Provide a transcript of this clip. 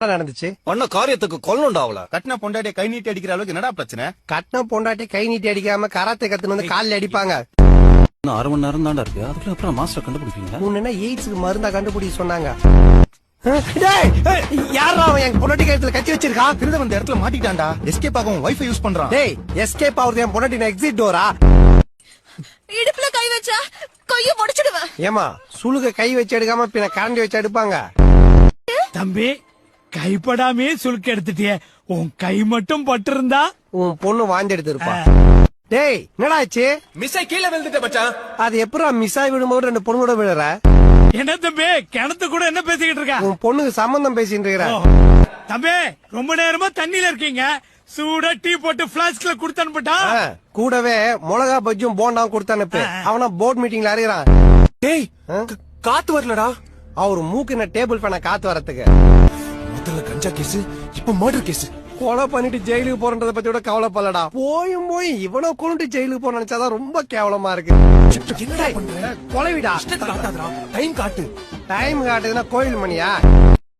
நடந்துச்சு? பண்ண காரியத்துக்கு கொல்லணும்டா அவள. கட்டின பொண்டாட்டிய கை நீட்டி அடிக்கிற அளவுக்கு என்னடா பிரச்சனை? கட்டின பொண்டாட்டி கை நீட்டி அடிக்காம கராத்தே கத்துன்னு வந்து காலில் அடிப்பாங்க. இன்னும் 1/2 மணி நேரம் தான்டா இருக்கு. அதுக்குள்ள அப்புறம் மாஸ்டர் கண்டுபிடிப்பீங்க. முன்ன எய்ட்ஸ்க்கு மருந்தா கண்டுபிடி சொன்னாங்க. யாரா அவன் என் பொண்டாட்டி கழுத்துல கத்தி வச்சிருக்கா? திருட வந்த இடத்துல மாட்டிக்கிட்டான்டா. எஸ்கேப் ஆகும் வைஃபை யூஸ் பண்றான். டேய், எஸ்கேப் ஆகுறது என் பொண்டாட்டி எக்ஸிட் டோரா? இடுப்புல கை வச்சா கைய முடிச்சிடுவேன். ஏமா சுளுக கை வச்சு எடுக்காம பின்ன கரண்டி வச்சு எடுப்பாங்க. தம்பி, கைப்படாமே சுளுக்கு எடுத்துட்டிய. உன் கை மட்டும் பட்டிருந்தா உன் பொண்ணு வாந்தி எடுத்து இருப்பா. டேய், என்னடா ஆச்சு? மிஸ்ஸை கீழே விழுந்துட்ட மச்சான். அது எப்படா மிஸ் ஆகி விடும்போது 2 பொண்ணு கூட விழுற? என்ன தம்பி, கிணத்து கூட என்ன பேசிக்கிட்டு இருக்க? உன் பொண்ணுக்கு சம்பந்தம் பேசிட்டு இருக்கிற. தம்பி, ரொம்ப நேரமா தண்ணியில இருக்கீங்க. சூடா டீ போட்டு பிளாஸ்க்ல குடுத்து அனுப்பிட்டா. கூடவே மிளகா பஜ்ஜும் போண்டாவும் கொடுத்து அனுப்பு. அவனா போர்ட் மீட்டிங்ல அறிகிறான். டேய், காத்து வரலடா. அவர் மூக்குன டேபிள் ஃபேனை காத்து வரத்துக்கு. முதல்ல கஞ்சா கேஸ், இப்ப மர்டர் கேஸ். கொலை பண்ணிட்டு ஜெயிலுக்கு போறத பத்தி கூட கவலைப்படலடா. போய் இவனை கொண்டு ஜெயிலுக்கு போன நினைச்சாதான் ரொம்ப கேவலமா இருக்கு. என்னடா பண்ற? கொலைவிடா. டைம் காட்டு. டைம் காட்டுதுன்னா கோயில் மணியா?